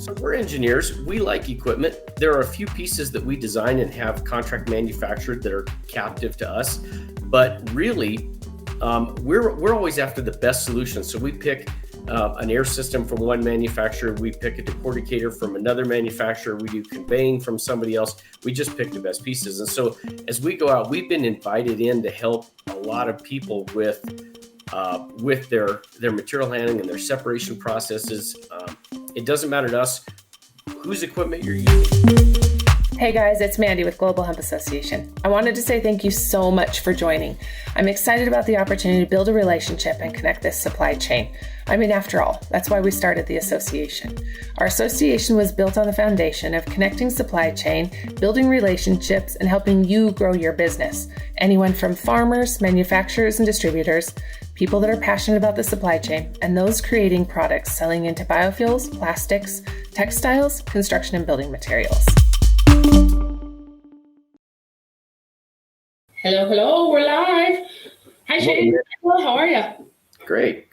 So we're engineers. We like equipment. There are a few pieces that we design and have contract manufactured that are captive to us, but really, we're always after the best solution. So we pick an air system from one manufacturer. We pick a decorticator from another manufacturer. We do conveying from somebody else. We just pick the best pieces. And so as we go out, we've been invited in to help a lot of people with their material handling and their separation processes. It doesn't matter to us whose equipment you're using. Hey guys, it's Mandy with Global Hemp Association. I wanted to say thank you so much for joining. I'm excited about the opportunity to build a relationship and connect this supply chain. I mean, after all, that's why we started the association. Our association was built on the foundation of connecting supply chain, building relationships, and helping you grow your business. Anyone from farmers, manufacturers, and distributors, people that are passionate about the supply chain, and those creating products selling into biofuels, plastics, textiles, construction, and building materials. Hello, we're live. Hi, Shane. Hello, how are you? Great.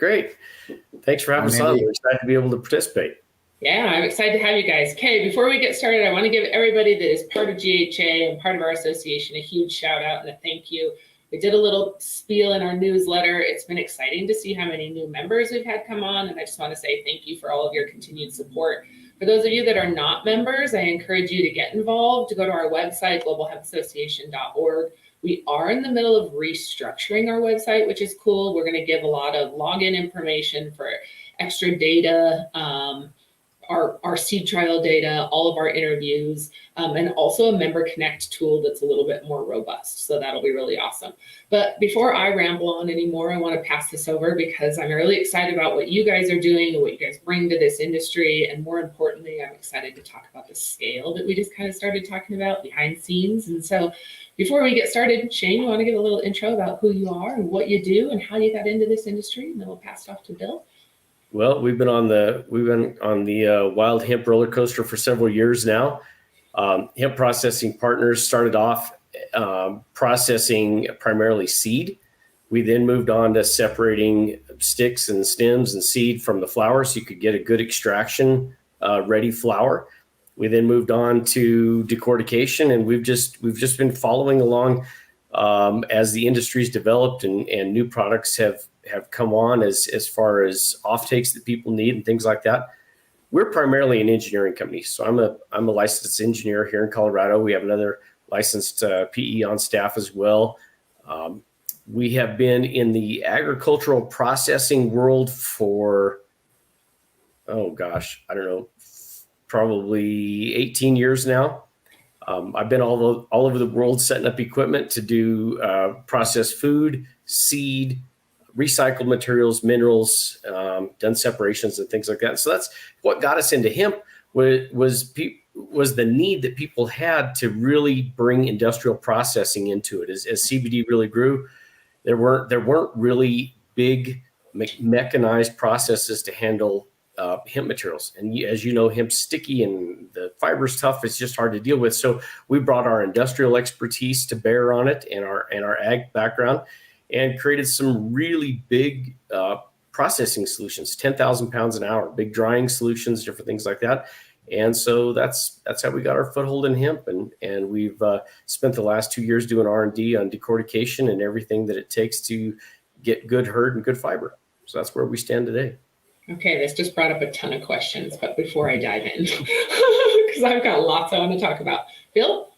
Thanks for having us on. We're excited to be able to participate. Yeah, I'm excited to have you guys. Okay, before we get started, I want to give everybody that is part of GHA and part of our association a huge shout out and a thank you. We did a little spiel in our newsletter. It's been exciting to see how many new members we've had come on, and I just want to say thank you for all of your continued support. For those of you that are not members, I encourage you to get involved, to go to our website, globalhempassociation.org. We are in the middle of restructuring our website, which is cool. We're going to give a lot of login information for extra data, our seed trial data, all of our interviews, and also a member connect tool that's a little bit more robust. So that'll be really awesome. But before I ramble on anymore, I want to pass this over because I'm really excited about what you guys are doing and what you guys bring to this industry. And more importantly, I'm excited to talk about the scale that we just kind of started talking about behind scenes. And so before we get started, Shane, you want to give a little intro about who you are and what you do and how you got into this industry, and then we'll pass it off to Bill. Well, we've been on the wild hemp roller coaster for several years now. Hemp Processing Partners started off processing primarily seed. We then moved on to separating sticks and stems and seed from the flower, so you could get a good extraction ready flower. We then moved on to decortication, and we've just been following along as the industry's developed and new products have come on as far as offtakes that people need and things like that. We're primarily an engineering company. So I'm a licensed engineer here in Colorado. We have another licensed PE on staff as well. We have been in the agricultural processing world for, probably 18 years now. I've been all over the world setting up equipment to do processed food, seed, recycled materials, minerals, done separations and things like that. So that's what got us into hemp was the need that people had to really bring industrial processing into it. As CBD really grew, there weren't really big mechanized processes to handle hemp materials. And as you know, hemp's sticky and the fiber's tough. It's just hard to deal with. So we brought our industrial expertise to bear on it and our ag background, and created some really big processing solutions, 10,000 pounds an hour, big drying solutions, different things like that. And so that's how we got our foothold in hemp. And we've spent the last 2 years doing R&D on decortication and everything that it takes to get good hurd and good fiber. So that's where we stand today. Okay, this just brought up a ton of questions, but before I dive in, because I've got lots I want to talk about. Bill?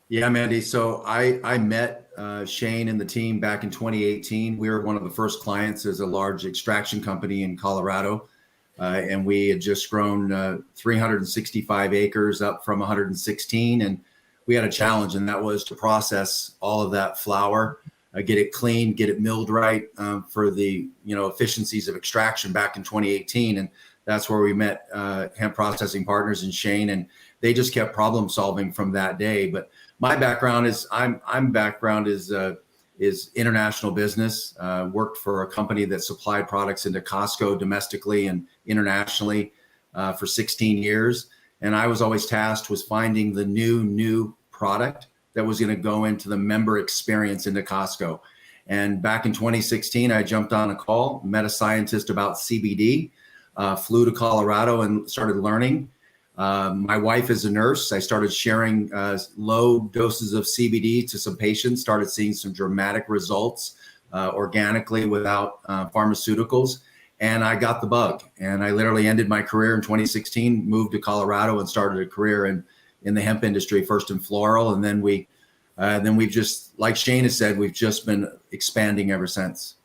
Yeah, Mandy. So I met Shane and the team back in 2018. We were one of the first clients as a large extraction company in Colorado. And we had just grown 365 acres up from 116. And we had a challenge, and that was to process all of that flour, get it clean, get it milled right for the efficiencies of extraction back in 2018. And that's where we met Hemp Processing Partners and Shane, and they just kept problem solving from that day. But my background is is international business. Worked for a company that supplied products into Costco domestically and internationally for 16 years. And I was always tasked with finding the new product that was going to go into the member experience into Costco. And back in 2016, I jumped on a call, met a scientist about CBD, flew to Colorado and started learning. My wife is a nurse. I started sharing low doses of CBD to some patients, started seeing some dramatic results organically without pharmaceuticals. And I got the bug. And I literally ended my career in 2016, moved to Colorado and started a career in the hemp industry, first in floral. And then we've just, like Shane has said, we've just been expanding ever since.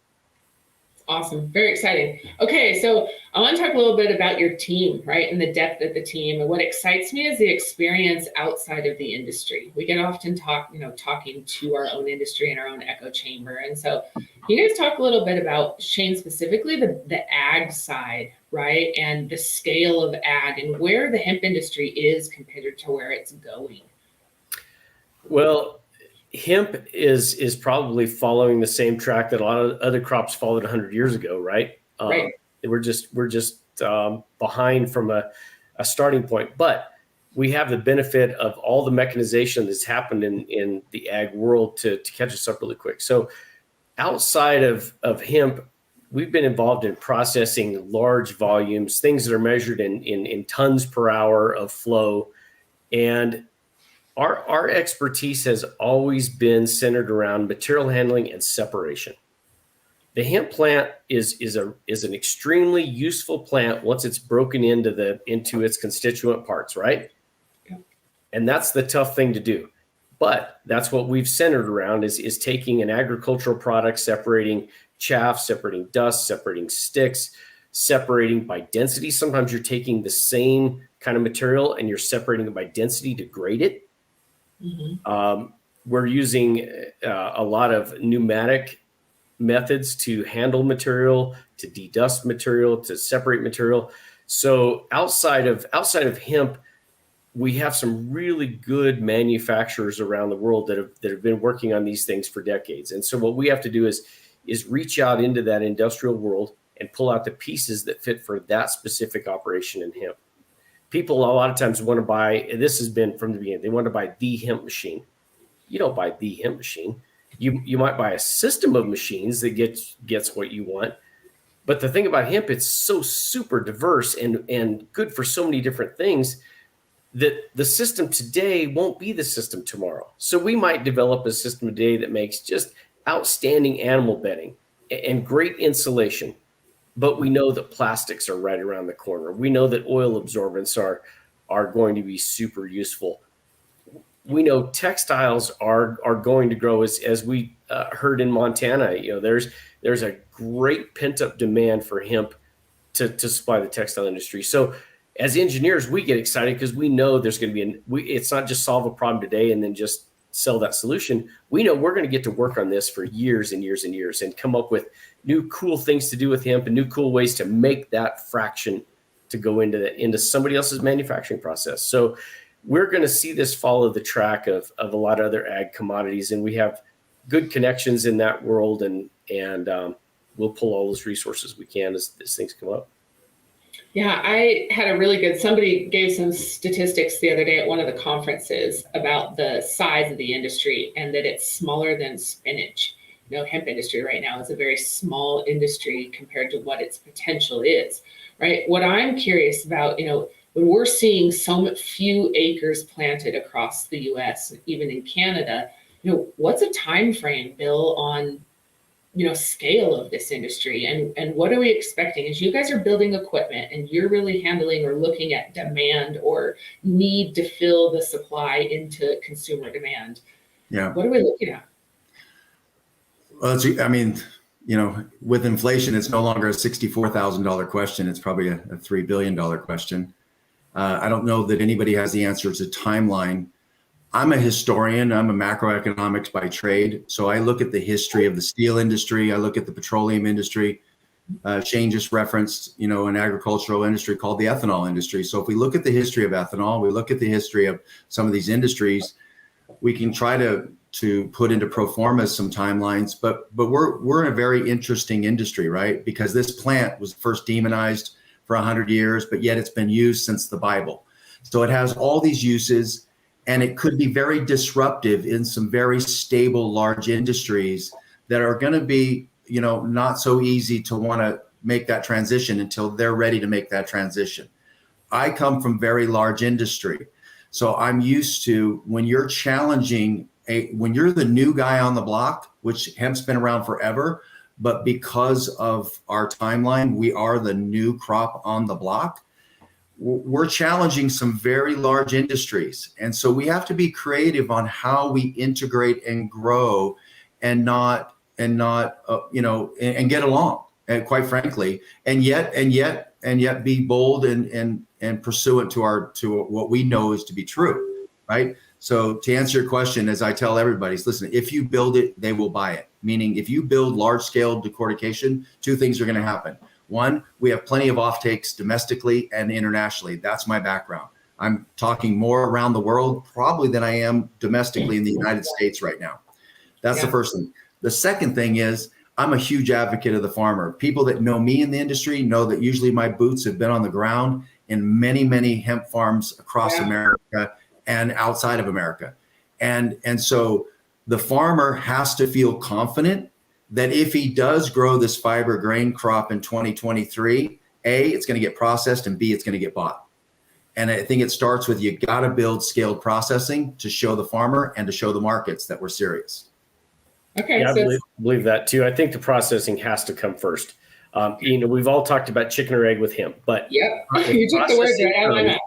Awesome. Very exciting. Okay, so I want to talk a little bit about your team, right? And the depth of the team. And what excites me is the experience outside of the industry. We get often talking to our own industry and our own echo chamber. And so you guys talk a little bit about, Shane, specifically the ag side, right? And the scale of ag and where the hemp industry is compared to where it's going. Well, hemp is probably following the same track that a lot of other crops followed 100 years ago, right? Right. We're just behind from a starting point, but we have the benefit of all the mechanization that's happened in the ag world to catch us up really quick. So outside of hemp, we've been involved in processing large volumes, things that are measured in tons per hour of flow. And our expertise has always been centered around material handling and separation. The hemp plant is an extremely useful plant once it's broken into its constituent parts, right? Yeah. And that's the tough thing to do. But that's what we've centered around is taking an agricultural product, separating chaff, separating dust, separating sticks, separating by density. Sometimes you're taking the same kind of material and you're separating it by density to grade it. Mm-hmm. We're using a lot of pneumatic methods to handle material, to dedust material, to separate material. So outside of hemp, we have some really good manufacturers around the world that have been working on these things for decades. And so what we have to do is reach out into that industrial world and pull out the pieces that fit for that specific operation in hemp. People a lot of times want to buy, and this has been from the beginning, they want to buy the hemp machine. You don't buy the hemp machine. You might buy a system of machines that gets what you want. But the thing about hemp, it's so super diverse and good for so many different things that the system today won't be the system tomorrow. So we might develop a system today that makes just outstanding animal bedding and great insulation. But we know that plastics are right around the corner. We know that oil absorbents are going to be super useful. We know textiles are going to grow as we heard in Montana. There's a great pent up demand for hemp to supply the textile industry. So as engineers, we get excited because we know there's going to be it's not just solve a problem today and then just sell that solution. We know we're going to get to work on this for years and years and years and come up with new cool things to do with hemp and new cool ways to make that fraction to go into somebody else's manufacturing process. So we're going to see this follow the track of a lot of other ag commodities, and we have good connections in that world, and we'll pull all those resources we can as things come up. Yeah, I had somebody gave some statistics the other day at one of the conferences about the size of the industry and that it's smaller than spinach. Hemp industry right now is a very small industry compared to what its potential is, right? What I'm curious about, when we're seeing so few acres planted across the US, even in Canada, what's a time frame, Bill, on scale of this industry, and what are we expecting as you guys are building equipment and you're really handling or looking at demand or need to fill the supply into consumer demand? Yeah. What are we looking at? Well, with inflation, it's no longer a $64,000 question. It's probably a $3 billion question. I don't know that anybody has the answer to timeline. I'm a historian. I'm a macroeconomics by trade. So I look at the history of the steel industry. I look at the petroleum industry. Shane just referenced, an agricultural industry called the ethanol industry. So if we look at the history of ethanol, we look at the history of some of these industries, we can try to put into pro forma some timelines. But we're in a very interesting industry, right? Because this plant was first demonized for 100 years, but yet it's been used since the Bible. So it has all these uses. And it could be very disruptive in some very stable, large industries that are going to be, not so easy to want make that transition until they're ready to make that transition. I come from very large industry. So I'm used to when you're challenging when you're the new guy on the block, which hemp's been around forever, but because of our timeline, we are the new crop on the block. We're challenging some very large industries. And so we have to be creative on how we integrate and grow and not, and get along, and quite frankly, and yet be bold and pursuant to what we know is to be true, right? So to answer your question, as I tell everybody, listen, if you build it, they will buy it. Meaning if you build large scale decortication, two things are going to happen. One, we have plenty of offtakes domestically and internationally. That's my background. I'm talking more around the world probably than I am domestically in the United States right now. That's the first thing. The second thing is I'm a huge advocate of the farmer. People that know me in the industry know that usually my boots have been on the ground in many, many hemp farms across America and outside of America. And so the farmer has to feel confident that if he does grow this fiber grain crop in 2023, A, it's going to get processed, and B, it's going to get bought. And I think it starts with you got to build scaled processing to show the farmer and to show the markets that we're serious. Okay. Yeah, I believe that too. I think the processing has to come first. We've all talked about chicken or egg with hemp, but you took the words right out of my mouth.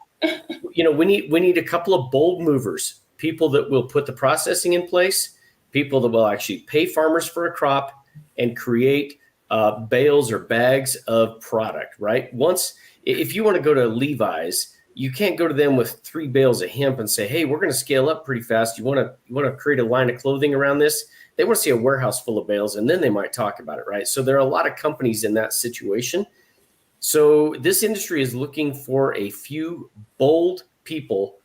We need a couple of bold movers, people that will put the processing in place, people that will actually pay farmers for a crop and create bales or bags of product, right? If you want to go to Levi's, you can't go to them with 3 bales of hemp and say, hey, we're going to scale up pretty fast. You want to create a line of clothing around this? They want to see a warehouse full of bales, and then they might talk about it, right? So there are a lot of companies in that situation. So this industry is looking for a few bold people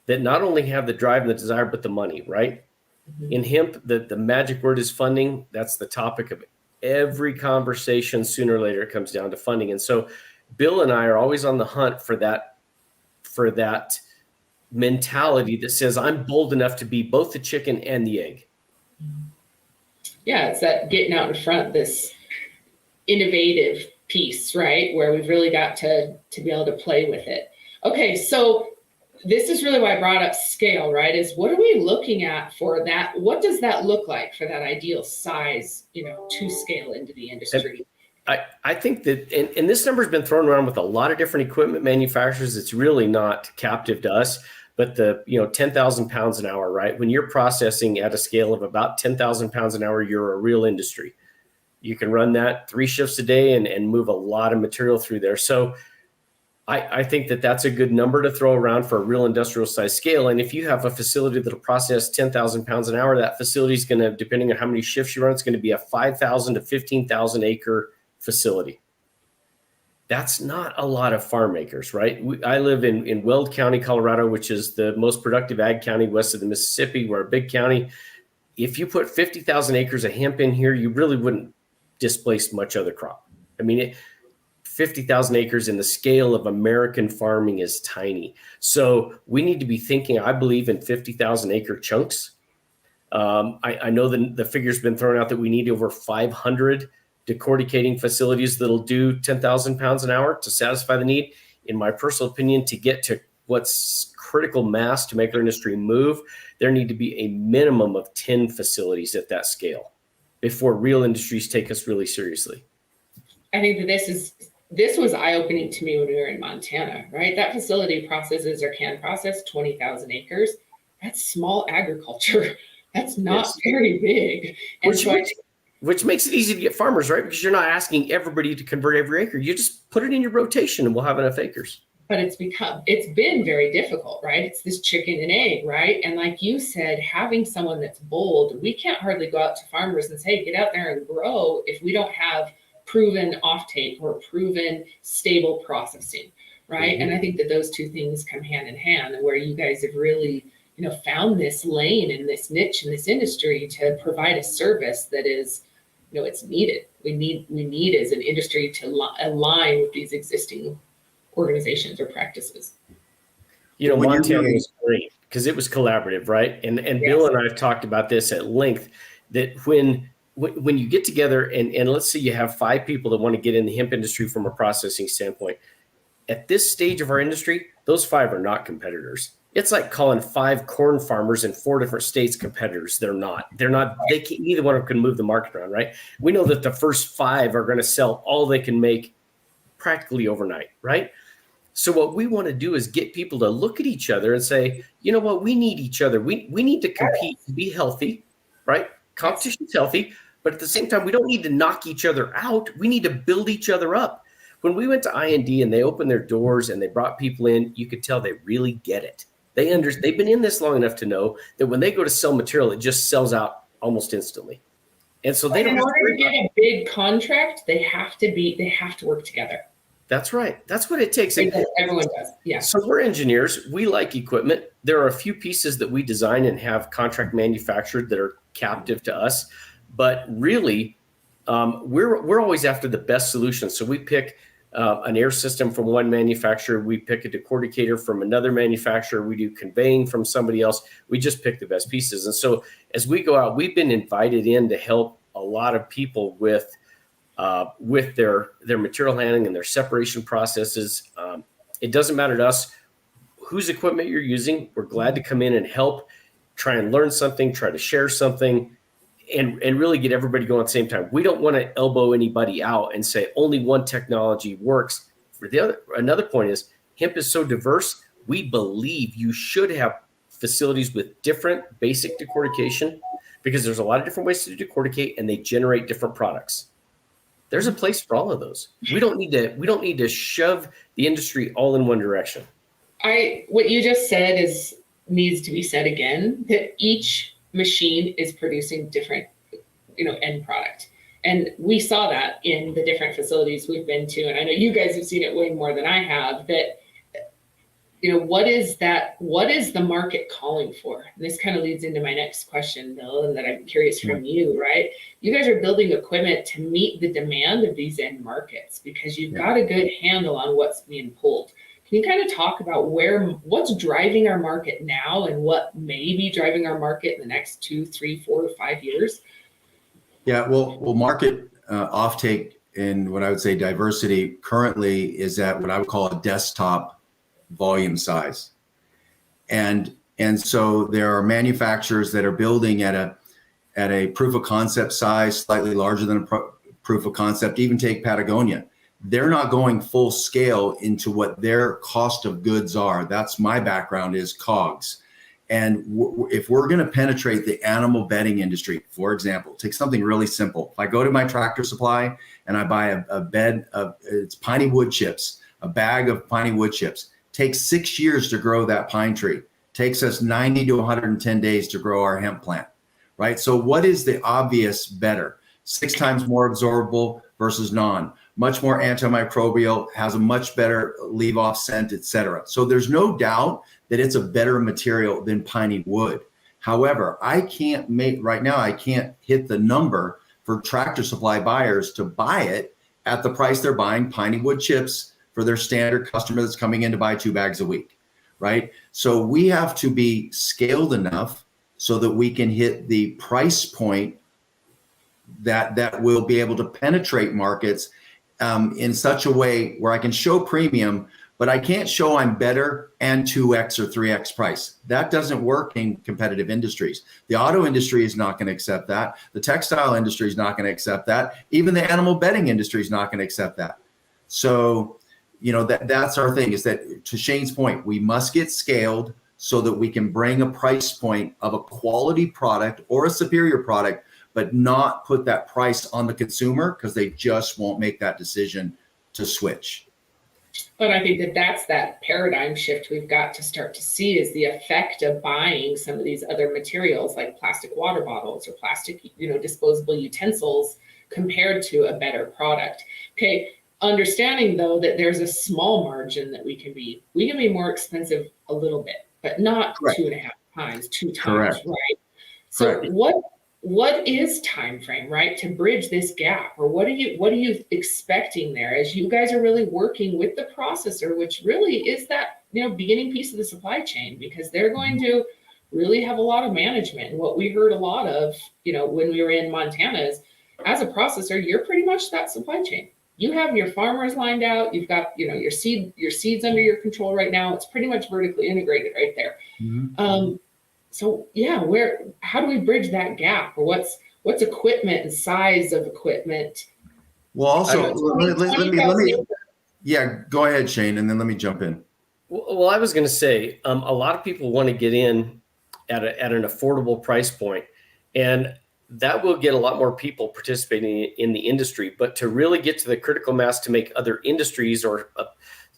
that not only have the drive and the desire, but the money, right? Mm-hmm. In hemp, the magic word is funding. That's the topic of every conversation. Sooner or later, it comes down to funding. And so Bill and I are always on the hunt for that mentality that says, I'm bold enough to be both the chicken and the egg. Yeah, it's that getting out in front, this innovative piece, right? Where we've really got to be able to play with it. Okay, so this is really why I brought up scale, right? Is what are we looking at for that? What does that look like for that ideal size, to scale into the industry? I think that, and this number has been thrown around with a lot of different equipment manufacturers. It's really not captive to us, but 10,000 pounds an hour, right? When you're processing at a scale of about 10,000 pounds an hour, you're a real industry. You can run that 3 shifts a day and move a lot of material through there. So I think that that's a good number to throw around for a real industrial size scale. And if you have a facility that'll process 10,000 pounds an hour, that facility is going to, depending on how many shifts you run, it's going to be a 5,000 to 15,000 acre facility. That's not a lot of farm acres, right? I live in Weld County, Colorado, which is the most productive ag county west of the Mississippi. We're a big county. If you put 50,000 acres of hemp in here, you really wouldn't displace much other crop. 50,000 acres in the scale of American farming is tiny. So we need to be thinking, I believe, in 50,000 acre chunks. I know the figure's been thrown out that we need over 500 decorticating facilities that'll do 10,000 pounds an hour to satisfy the need. In my personal opinion, to get to what's critical mass to make our industry move, there need to be a minimum of 10 facilities at that scale before real industries take us really seriously. I think that this was eye-opening to me when we were in Montana, right? That facility processes or can process 20,000 acres. That's small agriculture. That's not very big. And which makes it easy to get farmers, right? Because you're not asking everybody to convert every acre. You just put it in your rotation and we'll have enough acres. But it's been very difficult, right? It's this chicken and egg, right? And like you said, having someone that's bold, we can't hardly go out to farmers and say, hey, get out there and grow if we don't have proven offtake or proven stable processing, right? Mm-hmm. And I think that those two things come hand in hand, where you guys have really, found this lane and this niche in this industry to provide a service that is, it's needed. We need as an industry to align with these existing organizations or practices. Montana was great because it was collaborative, right? And yes. Bill and I have talked about this at length, that when when you get together and let's say you have 5 people that want to get in the hemp industry from a processing standpoint, at this stage of our industry, those 5 are not competitors. It's like calling 5 corn farmers in 4 different states competitors. They're not. They can't, neither one of them can move the market around, right? We know that the first 5 are going to sell all they can make practically overnight, right? So what we want to do is get people to look at each other and say, you know what, we need each other. We need to compete to be healthy, right? Competition's healthy, but at the same time, we don't need to knock each other out. We need to build each other up. When we went to I&D and they opened their doors and they brought people in, you could tell they really get it. They've been in this long enough to know that when they go to sell material, it just sells out almost instantly. And so they don't. In order to get a big contract, they have to work together. That's right. That's what it takes. Everyone does. Yeah. So we're engineers. We like equipment. There are a few pieces that we design and have contract manufactured that are captive to us, but really, we're always after the best solution. So we pick an air system from one manufacturer. We pick a decorticator from another manufacturer. We do conveying from somebody else. We just pick the best pieces. And so as we go out, we've been invited in to help a lot of people with their material handling and their separation processes. It doesn't matter to us whose equipment you're using. We're glad to come in and help, try and learn something, try to share something, and really get everybody going at the same time. We don't want to elbow anybody out and say only one technology works. Another point is hemp is so diverse. We believe you should have facilities with different basic decortication because there's a lot of different ways to decorticate and they generate different products. There's a place for all of those. We don't need to shove the industry all in one direction. What you just said needs to be said again, that each machine is producing different, end product. And we saw that in the different facilities we've been to. And I know you guys have seen it way more than I have, that, what is the market calling for? And this kind of leads into my next question, Bill, and that I'm curious from you, right? You guys are building equipment to meet the demand of these end markets because you've got a good handle on what's being pulled. Can you kind of talk about what's driving our market now and what may be driving our market in the next 2, 3, 4, 5 years? Yeah, well, market offtake and what I would say diversity currently is at what I would call a desktop volume size. And so there are manufacturers that are building at a proof of concept size, slightly larger than a proof of concept. Even take Patagonia. They're not going full scale into what their cost of goods are. That's my background is COGS. And if we're going to penetrate the animal bedding industry, for example, take something really simple. If I go to my Tractor Supply and I buy a bed of it's piney wood chips, a bag of piney wood chips, takes 6 years to grow that pine tree. Takes us 90 to 110 days to grow our hemp plant, right? So what is the obvious better? 6 times more absorbable versus non. Much more antimicrobial, has a much better leave-off scent, etc. So there's no doubt that it's a better material than piney wood. However, I can't hit the number for Tractor Supply buyers to buy it at the price they're buying piney wood chips for their standard customer that's coming in to buy 2 bags a week, right? So we have to be scaled enough so that we can hit the price point that will be able to penetrate markets in such a way where I can show premium, but I can't show I'm better and 2x or 3x price. That doesn't work in competitive industries. The auto industry is not going to accept that. The textile industry is not going to accept that. Even the animal bedding industry is not going to accept that. So, that's our thing, is that to Shane's point, we must get scaled so that we can bring a price point of a quality product or a superior product, but not put that price on the consumer because they just won't make that decision to switch. But I think that's that paradigm shift we've got to start to see is the effect of buying some of these other materials like plastic water bottles or plastic, disposable utensils compared to a better product. Okay, understanding though that there's a small margin that we can be more expensive a little bit, but not Correct. 2.5 times, 2 times, Correct. right? So Correct. what is time frame, right, to bridge this gap, or what are you expecting there as you guys are really working with the processor, which really is that beginning piece of the supply chain, because they're going to really have a lot of management. And what we heard a lot of when we were in Montana is as a processor, you're pretty much that supply chain. You have your farmers lined out. You've got, your seeds under your control right now. It's pretty much vertically integrated right there. Mm-hmm. So yeah, how do we bridge that gap? Or what's equipment and size of equipment? Well, also, let me, yeah, go ahead, Shane, and then let me jump in. Well, I was going to say, a lot of people want to get in at an affordable price point, and that will get a lot more people participating in the industry. But to really get to the critical mass to make other industries or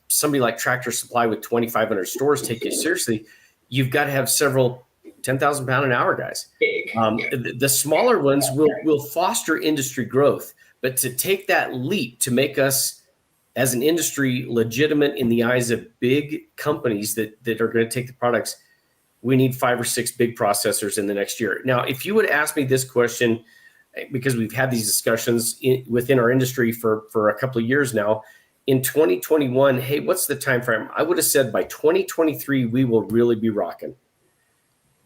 somebody like Tractor Supply with 2,500 stores take you seriously, you've got to have several 10,000 pound an hour guys. The smaller ones will foster industry growth, but to take that leap to make us as an industry legitimate in the eyes of big companies that are going to take the products, we need 5 or 6 big processors in the next year. Now, if you would ask me this question, because we've had these discussions within our industry for a couple of years now, in 2021, hey, what's the time frame? I would have said by 2023, we will really be rocking.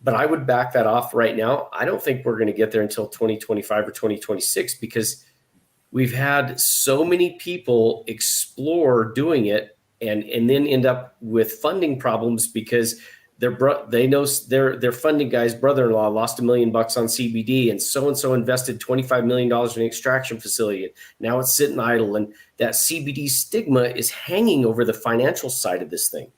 But I would back that off right now. I don't think we're going to get there until 2025 or 2026 because we've had so many people explore doing it and then end up with funding problems because they know their funding guy's brother-in-law lost $1 million on CBD, and so invested $25 million in an extraction facility. And now it's sitting idle, and that CBD stigma is hanging over the financial side of this thing,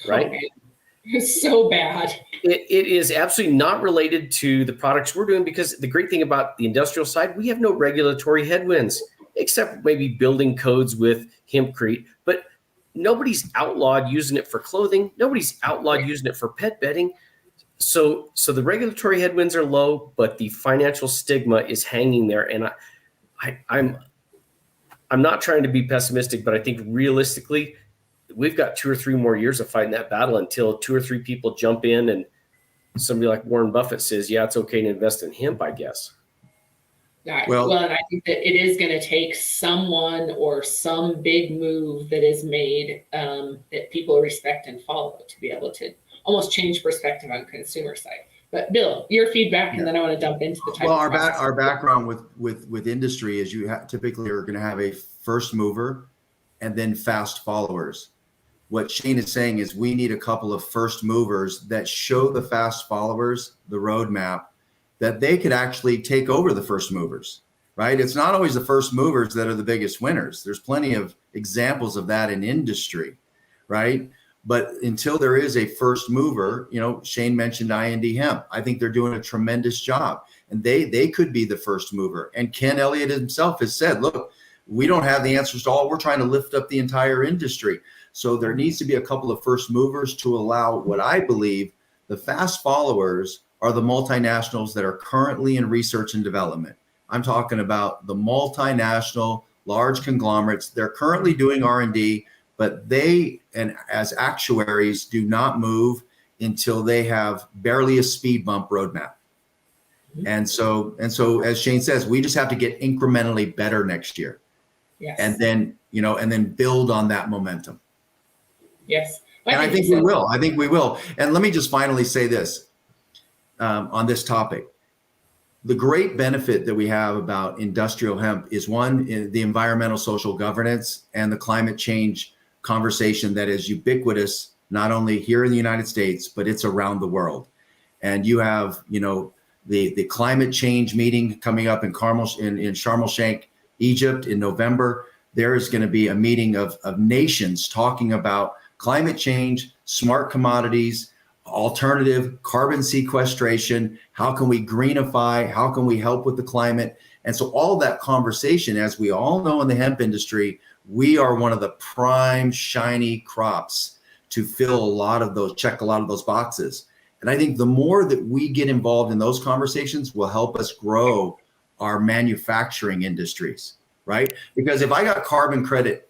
right? Oh, it's so bad. It is absolutely not related to the products we're doing, because the great thing about the industrial side, we have no regulatory headwinds, except maybe building codes with hempcrete. But nobody's outlawed using it for clothing. Nobody's outlawed using it for pet bedding. So the regulatory headwinds are low, but the financial stigma is hanging there. And I'm not trying to be pessimistic, but I think realistically, we've got 2 or 3 more years of fighting that battle until 2 or 3 people jump in and somebody like Warren Buffett says, yeah, it's okay to invest in hemp, I guess. Well, and I think that it is going to take someone or some big move that is made that people respect and follow to be able to almost change perspective on consumer side. But Bill, your feedback, and then I want to dump into the type. Well, our background with industry is you typically are going to have a first mover and then fast followers. What Shane is saying is we need a couple of first movers that show the fast followers the roadmap that they could actually take over the first movers, right? It's not always the first movers that are the biggest winners. There's plenty of examples of that in industry, right? But until there is a first mover, Shane mentioned IND Hemp. I think they're doing a tremendous job, and they could be the first mover. And Ken Elliott himself has said, look, we don't have the answers to all. We're trying to lift up the entire industry. So there needs to be a couple of first movers to allow what I believe the fast followers are the multinationals that are currently in research and development. I'm talking about the multinational large conglomerates. They're currently doing R&D, but they, and as actuaries, do not move until they have barely a speed bump roadmap. And so as Shane says, we just have to get incrementally better next year. Yes. And then build on that momentum. Yes. And I think we will. I think we will. And let me just finally say this on this topic. The great benefit that we have about industrial hemp is one, the environmental social governance and the climate change conversation that is ubiquitous, not only here in the United States, but it's around the world. And you have, the climate change meeting coming up in Sharm el-Sheikh, Egypt in November. There is going to be a meeting of nations talking about climate change, smart commodities, alternative carbon sequestration. How can we greenify? How can we help with the climate? And so all that conversation, as we all know in the hemp industry, we are one of the prime shiny crops to check a lot of those boxes. And I think the more that we get involved in those conversations will help us grow our manufacturing industries, right? Because if I got carbon credit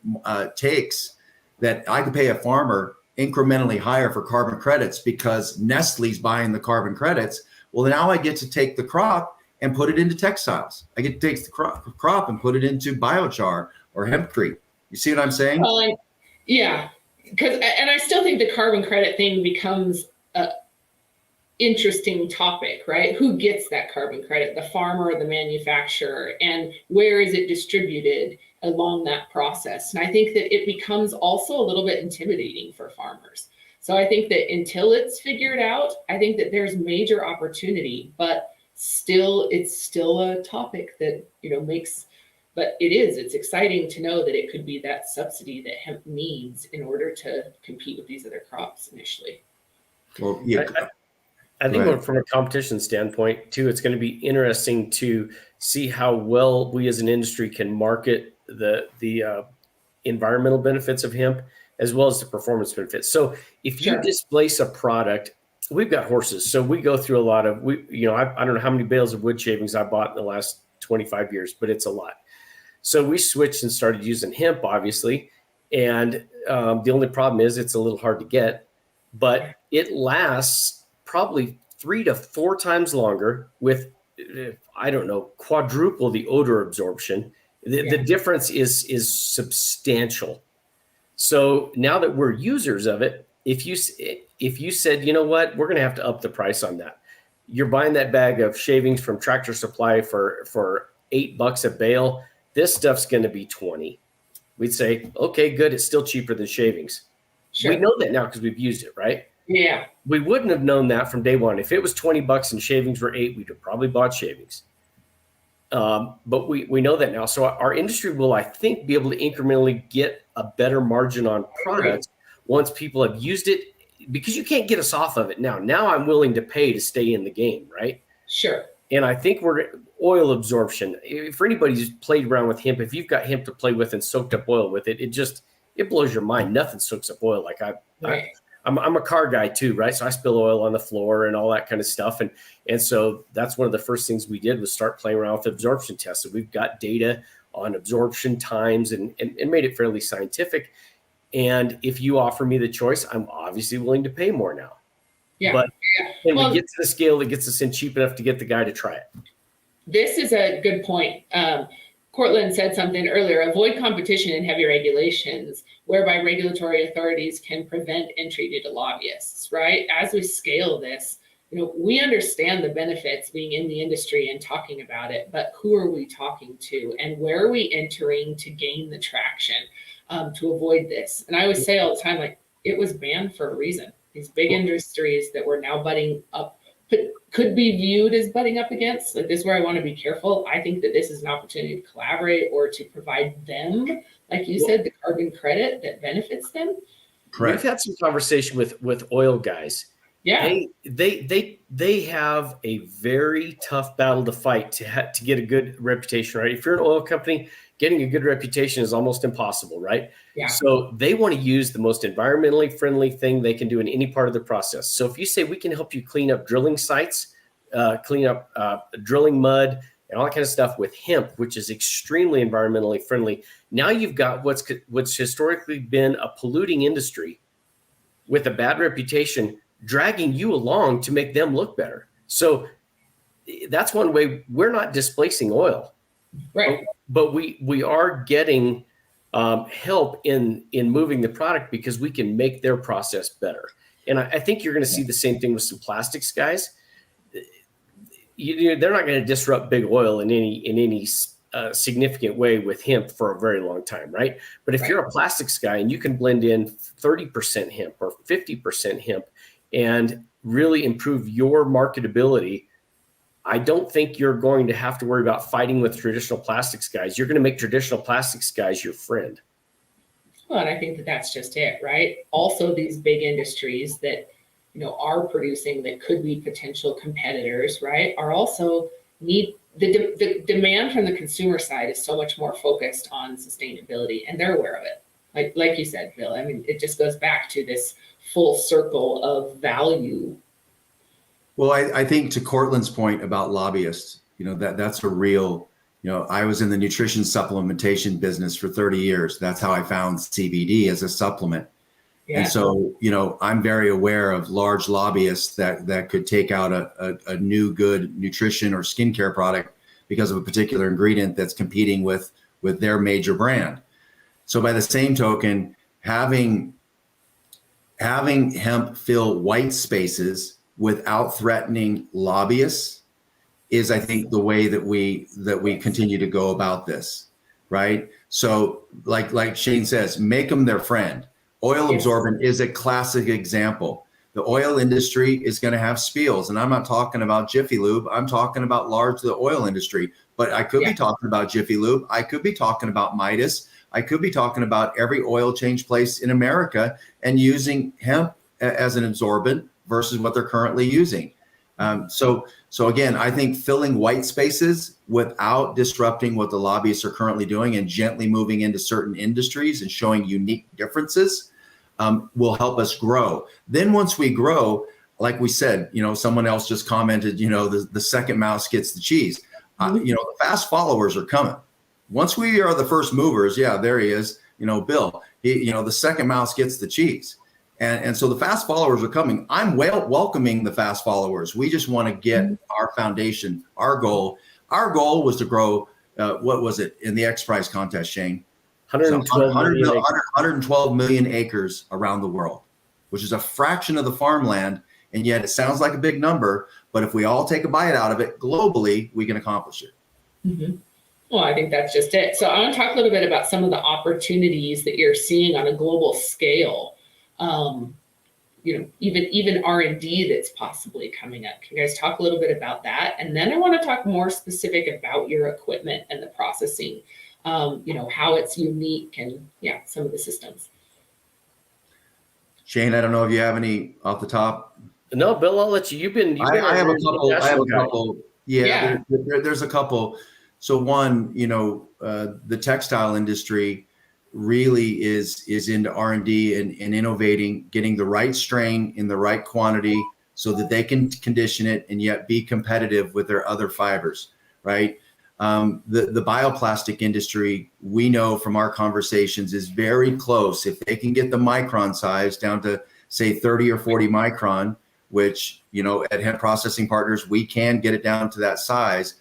takes that I could pay a farmer incrementally higher for carbon credits because Nestle's buying the carbon credits, well, now I get to take the crop and put it into textiles. I get to take the crop and put it into biochar or hempcrete. You see what I'm saying? Well, yeah, and I still think the carbon credit thing becomes interesting topic, right? Who gets that carbon credit, the farmer or the manufacturer, and where is it distributed along that process? And I think that it becomes also a little bit intimidating for farmers. So I think that until it's figured out, I think that there's major opportunity, but still, it's still a topic that, makes, but it's exciting to know that it could be that subsidy that hemp needs in order to compete with these other crops initially. Well, yeah. I think from a competition standpoint too, it's going to be interesting to see how well we as an industry can market the environmental benefits of hemp as well as the performance benefits. So if you displace a product, we've got horses, so we go through a lot of I don't know how many bales of wood shavings I bought in the last 25 years, but it's a lot. So we switched and started using hemp, obviously, and the only problem is it's a little hard to get, but it lasts probably 3 to 4 times longer with, I don't know, quadruple the odor absorption. The difference is substantial. So now that we're users of it, if you said, you know what, we're going to have to up the price on that. You're buying that bag of shavings from Tractor Supply for $8 a bale. This stuff's going to be 20. We'd say, okay, good. It's still cheaper than shavings. Sure. We know that now because we've used it, right? Yeah. We wouldn't have known that from day one. If it was $20 and shavings were $8, we'd have probably bought shavings. But we know that now. So our industry will, I think, be able to incrementally get a better margin on products once people have used it, because you can't get us off of it now. Now I'm willing to pay to stay in the game, right? Sure. And I think oil absorption, for anybody who's played around with hemp, if you've got hemp to play with and soaked up oil with it, it blows your mind. Nothing soaks up oil like I'm a car guy too, right? So I spill oil on the floor and all that kind of stuff. And so that's one of the first things we did was start playing around with absorption tests. So we've got data on absorption times and made it fairly scientific. And if you offer me the choice, I'm obviously willing to pay more now. Yeah. But when we get to the scale that gets us in cheap enough to get the guy to try it. This is a good point. Cortland said something earlier, avoid competition and heavy regulations, whereby regulatory authorities can prevent entry due to lobbyists, right? As we scale this, we understand the benefits being in the industry and talking about it, but who are we talking to and where are we entering to gain the traction to avoid this? And I always say all the time, like, it was banned for a reason. These big industries that were now budding up could be viewed as butting up against. Like, this is where I want to be careful. I think that this is an opportunity to collaborate or to provide them, like you said, the carbon credit that benefits them. Correct. We've had some conversation with oil guys. Yeah. They have a very tough battle to fight to get a good reputation, right? If you're an oil company, getting a good reputation is almost impossible, right? Yeah. So they want to use the most environmentally friendly thing they can do in any part of the process. So if you say we can help you clean up drilling sites, clean up drilling mud and all that kind of stuff with hemp, which is extremely environmentally friendly, now you've got what's historically been a polluting industry with a bad reputation dragging you along to make them look better. So that's one way. We're not displacing oil. Right. But we are getting help in moving the product because we can make their process better. And I think you're going to see the same thing with some plastics guys. They're not going to disrupt big oil in any significant way with hemp for a very long time, right? But if you're a plastics guy and you can blend in 30% hemp or 50% hemp and really improve your marketability, I don't think you're going to have to worry about fighting with traditional plastics guys. You're going to make traditional plastics guys your friend. Well, and I think that that's just it, right? Also, these big industries that, are producing that could be potential competitors, right, are also need the demand from the consumer side is so much more focused on sustainability, and they're aware of it. Like you said, Bill, I mean, it just goes back to this full circle of value. Well, I think to Cortland's point about lobbyists, that's a real, I was in the nutrition supplementation business for 30 years. That's how I found CBD as a supplement. Yeah. And so, I'm very aware of large lobbyists that could take out a new good nutrition or skincare product because of a particular ingredient that's competing with their major brand. So by the same token, having hemp fill white spaces without threatening lobbyists is, I think, the way that we continue to go about this, right? So like Shane says, make them their friend. Oil absorbent is a classic example. The oil industry is going to have spills, and I'm not talking about Jiffy Lube. I'm talking about the oil industry. But I could be talking about Jiffy Lube. I could be talking about Midas. I could be talking about every oil change place in America and using hemp as an absorbent versus what they're currently using. So again, I think filling white spaces without disrupting what the lobbyists are currently doing and gently moving into certain industries and showing unique differences will help us grow. Then once we grow, like we said, someone else just commented, the second mouse gets the cheese. The fast followers are coming. Once we are the first movers, there he is, Bill, the second mouse gets the cheese. And so the fast followers are coming. I'm welcoming the fast followers. We just want to get our foundation, our goal. Our goal was to grow, what was it in the X Prize contest, Shane? 112 million acres around the world, which is a fraction of the farmland. And yet it sounds like a big number, but if we all take a bite out of it globally, we can accomplish it. Mm-hmm. Well, I think that's just it. So I want to talk a little bit about some of the opportunities that you're seeing on a global scale. Even R&D that's possibly coming up. Can you guys talk a little bit about that? And then I want to talk more specific about your equipment and the processing, how it's unique and some of the systems. Shane, I don't know if you have any off the top. No, Bill, I'll let you. I have a couple. Yeah. There's a couple. So one, the textile industry really is into R&D and innovating, getting the right strain in the right quantity so that they can condition it and yet be competitive with their other fibers, right? The bioplastic industry, we know from our conversations, is very close. If they can get the micron size down to, say, 30 or 40 micron, which, at Hemp Processing Partners, we can get it down to that size.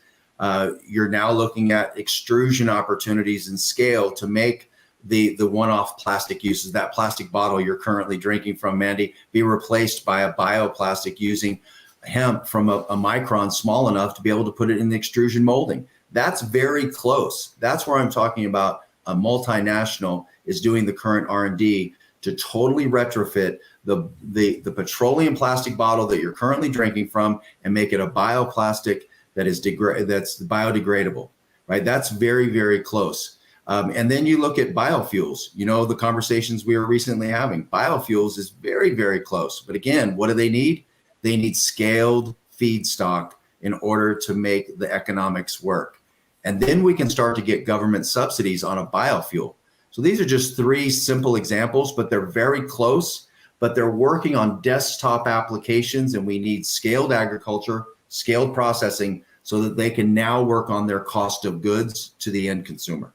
You're now looking at extrusion opportunities and scale to make the one-off plastic uses, that plastic bottle you're currently drinking from, Mandy, be replaced by a bioplastic using hemp from a micron small enough to be able to put it in the extrusion molding. That's very close. That's where I'm talking about a multinational is doing the current R&D to totally retrofit the petroleum plastic bottle that you're currently drinking from and make it a bioplastic that's biodegradable, right? That's very, very close. And then you look at biofuels, the conversations we were recently having. Biofuels is very, very close. But again, what do they need? They need scaled feedstock in order to make the economics work. And then we can start to get government subsidies on a biofuel. So these are just three simple examples, but they're very close. But they're working on desktop applications, and we need scaled agriculture, scaled processing, so that they can now work on their cost of goods to the end consumer.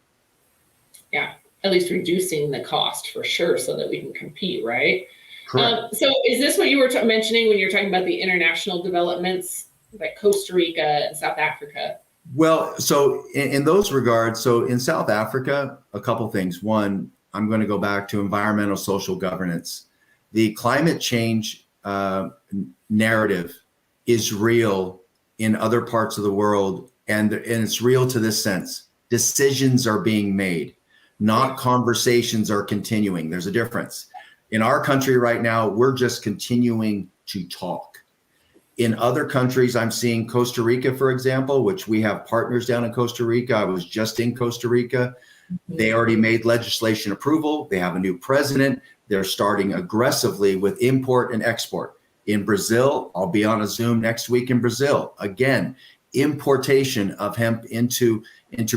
Yeah, at least reducing the cost for sure so that we can compete, right? Correct. So is this what you were mentioning when you're talking about the international developments like Costa Rica and South Africa? Well, so in those regards, so in South Africa, a couple things. One, I'm going to go back to environmental social governance. The climate change narrative is real in other parts of the world, and it's real to this sense. Decisions are being made, not conversations are continuing. There's a difference. In our country right now, we're just continuing to talk. In other countries, I'm seeing Costa Rica, for example, which we have partners down in Costa Rica. I was just in Costa Rica. They already made legislation approval. They have a new president. They're starting aggressively with import and export. In Brazil, I'll be on a Zoom next week in Brazil. Again, importation of hemp into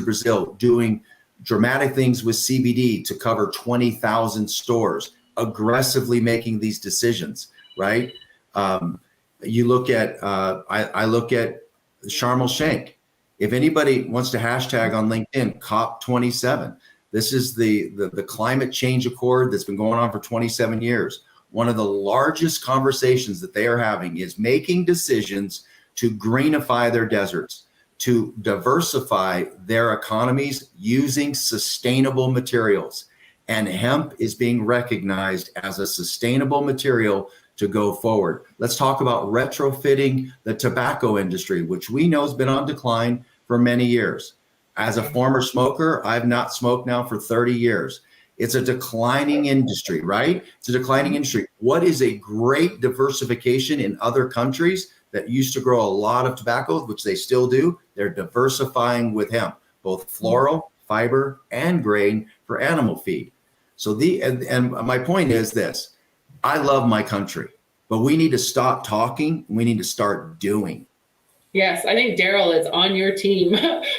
Brazil, doing dramatic things with CBD to cover 20,000 stores, aggressively making these decisions, right? You look at, I look at Sharm el-Sheikh. If anybody wants to hashtag on LinkedIn, COP27, this is the climate change accord that's been going on for 27 years. One of the largest conversations that they are having is making decisions to greenify their deserts, to diversify their economies using sustainable materials. And hemp is being recognized as a sustainable material to go forward. Let's talk about retrofitting the tobacco industry, which we know has been on decline for many years. As a former smoker, I've not smoked now for 30 years. It's a declining industry, right? It's a declining industry. What is a great diversification in other countries that used to grow a lot of tobacco, which they still do? They're diversifying with hemp, both floral, fiber, and grain for animal feed. So and my point is this: I love my country, but we need to stop talking. We need to start doing. Yes, I think Daryl is on your team.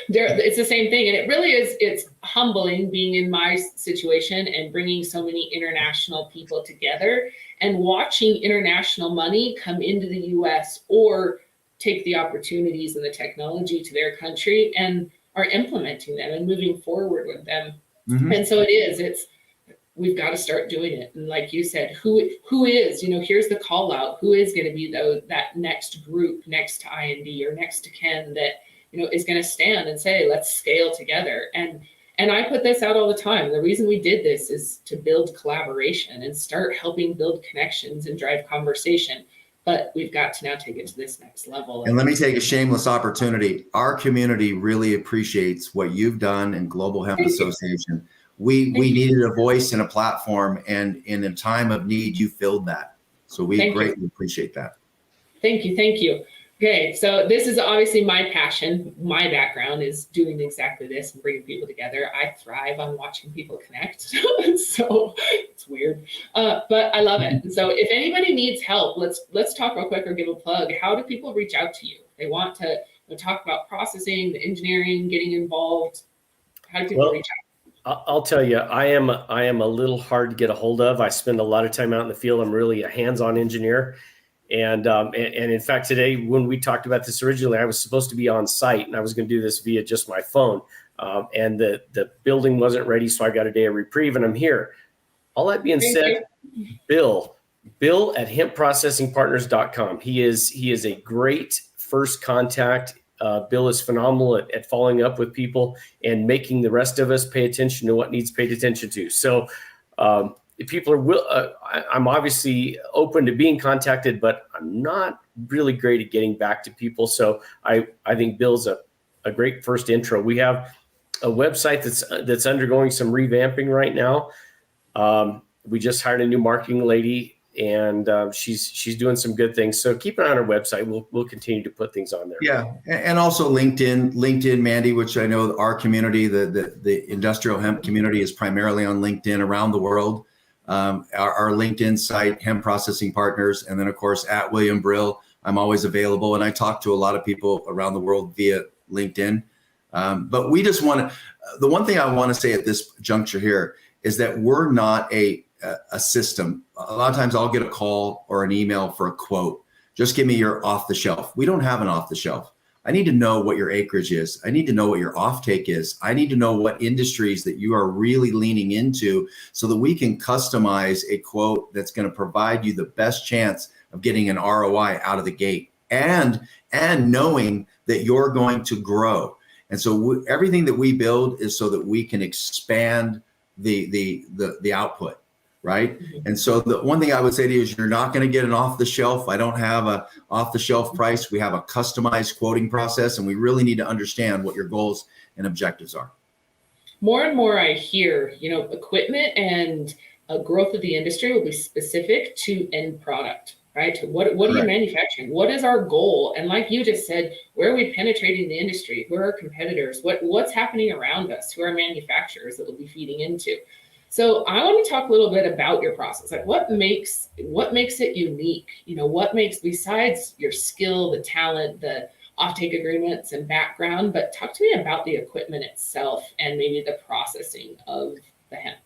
It's the same thing. And it really is, it's humbling being in my situation and bringing so many international people together and watching international money come into the US or take the opportunities and the technology to their country and are implementing them and moving forward with them. Mm-hmm. And so we've got to start doing it. And like you said, who is, here's the call out, who is going to be that next group next to IND or next to Ken that, is going to stand and say, let's scale together. And I put this out all the time. The reason we did this is to build collaboration and start helping build connections and drive conversation. But we've got to now take it to this next level. And let me take a shameless opportunity. Our community really appreciates what you've done in Global Hemp Association. We needed a voice and a platform, and in a time of need, you filled that. So we greatly appreciate that. Thank you. Okay, so this is obviously my passion. My background is doing exactly this and bringing people together. I thrive on watching people connect. So it's weird, but I love it. So if anybody needs help, let's talk real quick or give a plug. How do people reach out to you? They want to talk about processing, the engineering, getting involved. How do people reach out? I'll tell you, I am a little hard to get a hold of. I spend a lot of time out in the field. I'm really a hands-on engineer. And in fact, today, when we talked about this originally, I was supposed to be on site and I was going to do this via just my phone. And the building wasn't ready, so I got a day of reprieve and I'm here. All that being said, Bill at hempprocessingpartners.com. He is a great first contact. Bill is phenomenal at following up with people and making the rest of us pay attention to what needs paid attention to. So if people are, I'm obviously open to being contacted, but I'm not really great at getting back to people. So I think Bill's a great first intro. We have a website that's undergoing some revamping right now. We just hired a new marketing lady, and she's doing some good things. So keep an eye on our website. We'll continue to put things on there. Yeah, and also LinkedIn, Mandy, which I know our community, the industrial hemp community, is primarily on LinkedIn around the world. Our LinkedIn site, Hemp Processing Partners, and then of course at William Brill, I'm always available, and I talk to a lot of people around the world via LinkedIn. But we just want to. The one thing I want to say at this juncture here is that we're not a system. A lot of times I'll get a call or an email for a quote. Just give me your off the shelf. We don't have an off the shelf. I need to know what your acreage is. I need to know what your offtake is. I need to know what industries that you are really leaning into so that we can customize a quote that's going to provide you the best chance of getting an ROI out of the gate and knowing that you're going to grow. And so everything that we build is so that we can expand the output. Right. Mm-hmm. And so the one thing I would say to you is you're not going to get an off the shelf. I don't have a off the shelf price. We have a customized quoting process, and we really need to understand what your goals and objectives are. More and more I hear, equipment and growth of the industry will be specific to end product, right? What are you manufacturing? What is our goal? And like you just said, where are we penetrating the industry? Who are our competitors? What's happening around us? Who are manufacturers that we'll be feeding into? So I want to talk a little bit about your process. Like what makes it unique? What makes, besides your skill, the talent, the offtake agreements and background, but talk to me about the equipment itself and maybe the processing of the hemp.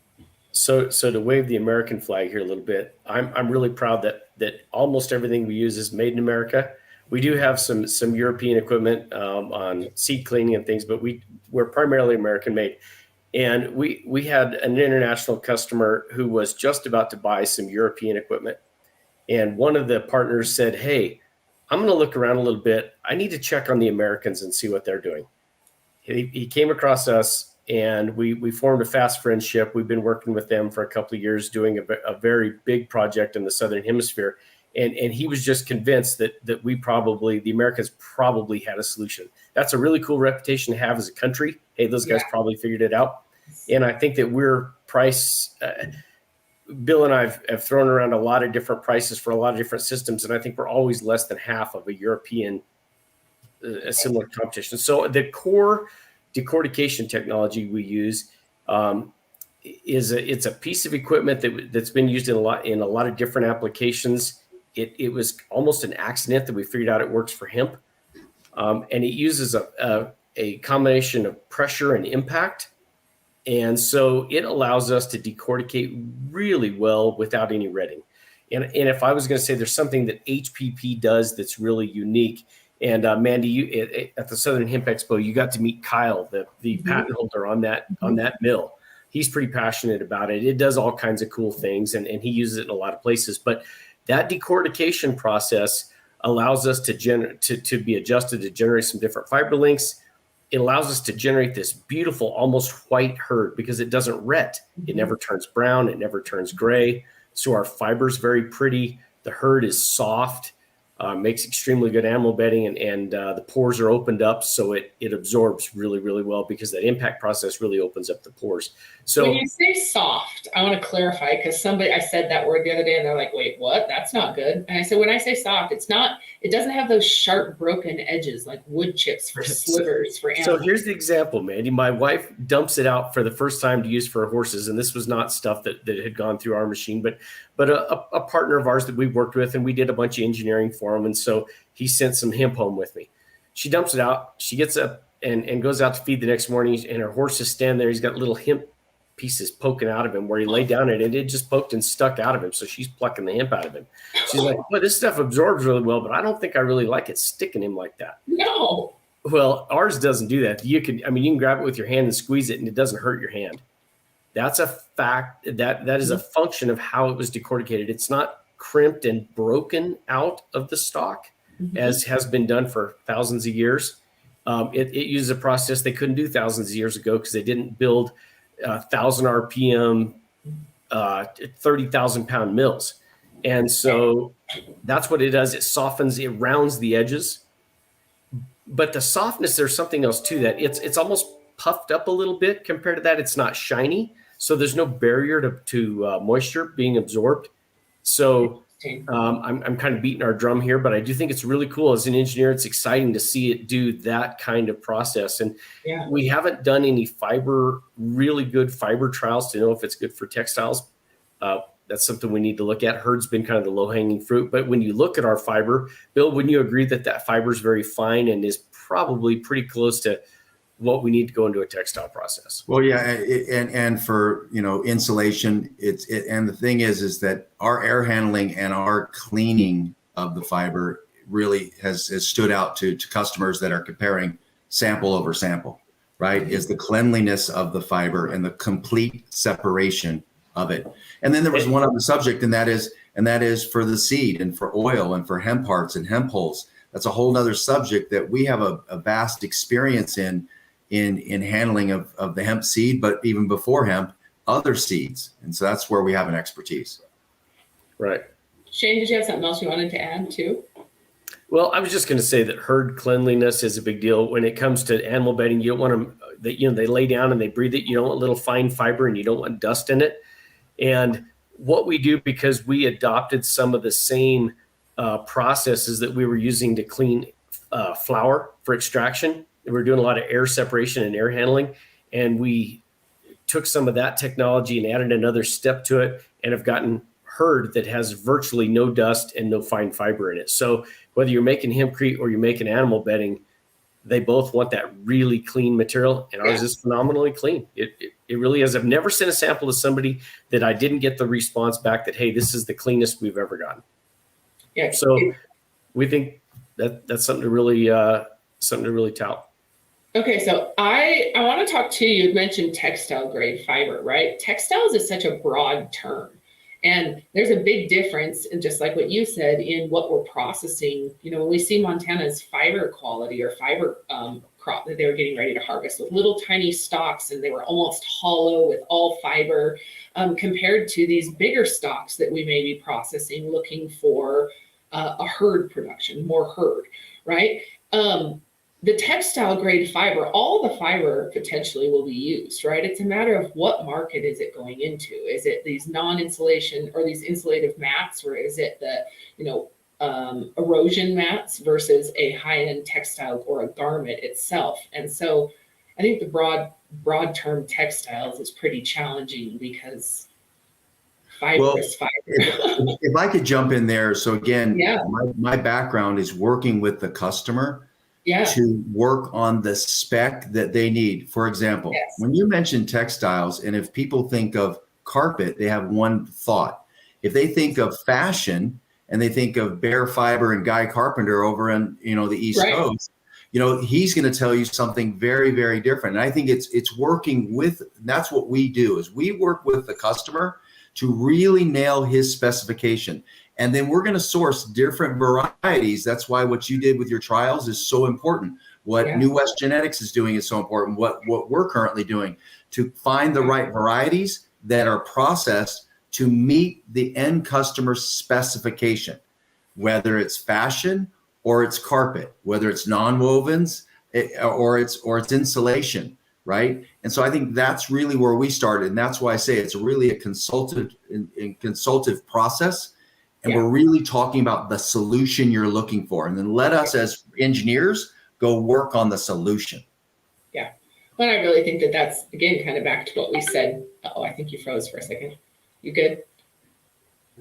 So to wave the American flag here a little bit, I'm really proud that almost everything we use is made in America. We do have some European equipment on seed cleaning and things, but we're primarily American made. And we had an international customer who was just about to buy some European equipment. And one of the partners said, hey, I'm going to look around a little bit. I need to check on the Americans and see what they're doing. He came across us, and we formed a fast friendship. We've been working with them for a couple of years doing a very big project in the Southern Hemisphere. And he was just convinced that the Americans probably had a solution. That's a really cool reputation to have as a country. Hey, those guys probably figured it out. And I think that Bill and I have thrown around a lot of different prices for a lot of different systems, and I think we're always less than half of a European a similar competition. So the core decortication technology we use it's a piece of equipment that's been used in a lot of different applications. It was almost an accident that we figured out it works for hemp, and it uses a combination of pressure and impact, and so it allows us to decorticate really well without any retting. And if I was going to say there's something that HPP does that's really unique, and Mandy, you at the Southern Hemp Expo, you got to meet Kyle, the patent holder on that mill. He's pretty passionate about it. It does all kinds of cool things, and he uses it in a lot of places. But that decortication process allows us to be adjusted to generate some different fiber lengths. It allows us to generate this beautiful, almost white hurd because it doesn't ret. It never turns brown. It never turns gray. So our fiber's very pretty. The hurd is soft. Makes extremely good animal bedding, and the pores are opened up, so it absorbs really, really well because that impact process really opens up the pores. So when you say soft, I want to clarify, because I said that word the other day and they're like, wait, what? That's not good. And I said, when I say soft, it doesn't have those sharp broken edges like wood chips for slivers for animals. So here's the example, Mandy. My wife dumps it out for the first time to use for her horses, and this was not stuff that had gone through our machine, but a partner of ours that we worked with, and we did a bunch of engineering for him, and so he sent some hemp home with me. She dumps it out. She gets up and goes out to feed the next morning, and her horse is standing there. He's got little hemp pieces poking out of him where he laid down and it just poked and stuck out of him. So she's plucking the hemp out of him. She's like, well, this stuff absorbs really well, but I don't think I really like it sticking him like that. No. Well, ours doesn't do that. You can grab it with your hand and squeeze it and it doesn't hurt your hand. That's a fact. That is a function of how it was decorticated. It's not crimped and broken out of the stalk as has been done for thousands of years. It uses a process they couldn't do thousands of years ago because they didn't build 1,000 RPM, 30,000 pound mills. And so that's what it does. It softens, it rounds the edges. But the softness, there's something else to that. It's almost puffed up a little bit compared to that. It's not shiny. So there's no barrier to moisture being absorbed. So I'm kind of beating our drum here, but I do think it's really cool. As an engineer, it's exciting to see it do that kind of process. And we haven't done any really good fiber trials to know if it's good for textiles. That's something we need to look at. Herd's been kind of the low-hanging fruit. But when you look at our fiber, Bill, wouldn't you agree that fiber is very fine and is probably pretty close to what we need to go into a textile process? Well, yeah, and for insulation, and the thing is that our air handling and our cleaning of the fiber really has stood out to customers that are comparing sample over sample, right? Is the cleanliness of the fiber and the complete separation of it. And then there was one other subject, and that is for the seed and for oil and for hemp hearts and hemp hulls. That's a whole nother subject that we have a vast experience in handling of the hemp seed, but even before hemp, other seeds. And so that's where we have an expertise. Right. Shane, did you have something else you wanted to add too? Well, I was just going to say that herd cleanliness is a big deal. When it comes to animal bedding, you don't want them, they lay down and they breathe it. You don't want little fine fiber and you don't want dust in it. And what we do, because we adopted some of the same processes that we were using to clean flour for extraction, we're doing a lot of air separation and air handling. And we took some of that technology and added another step to it and have gotten herd that has virtually no dust and no fine fiber in it. So whether you're making hempcrete or you're making animal bedding, they both want that really clean material, and ours is phenomenally clean. It really is. I've never sent a sample to somebody that I didn't get the response back that, hey, this is the cleanest we've ever gotten. Yeah. So we think that's something to really tout. Okay, so I want to talk to you. You mentioned textile grade fiber, right? Textiles is such a broad term. And there's a big difference, and just like what you said, in what we're processing. When we see Montana's fiber quality or fiber crop that they were getting ready to harvest with little tiny stalks, and they were almost hollow with all fiber, compared to these bigger stalks that we may be processing, looking for a hurd production, more hurd, right? The textile grade fiber, all the fiber potentially will be used, right? It's a matter of what market is it going into? Is it these non-insulation or these insulative mats, or is it the, erosion mats versus a high-end textile or a garment itself? And so I think the broad term textiles is pretty challenging because fiber is fiber. If I could jump in there. So again, Yeah. my background is working with the customer Yeah. to work on the spec that they need. For example, Yes. when you mention textiles, and if people think of carpet, they have one thought. If they think of fashion and they think of Bear Fiber and Guy Carpenter over in, the East Right. Coast, he's going to tell you something very, very different. And I think it's working with, that's what we do, is we work with the customer to really nail his specification. And then we're going to source different varieties. That's why what you did with your trials is so important. What New West Genetics is doing is so important. What we're currently doing to find the right varieties that are processed to meet the end customer's specification, whether it's fashion or it's carpet, whether it's non-wovens or it's insulation, right? And so I think that's really where we started. And that's why I say it's really a consultative process. And we're really talking about the solution you're looking for. And then let us as engineers go work on the solution. Yeah. But I really think that that's, again, kind of back to what we said. Oh, I think you froze for a second. You good?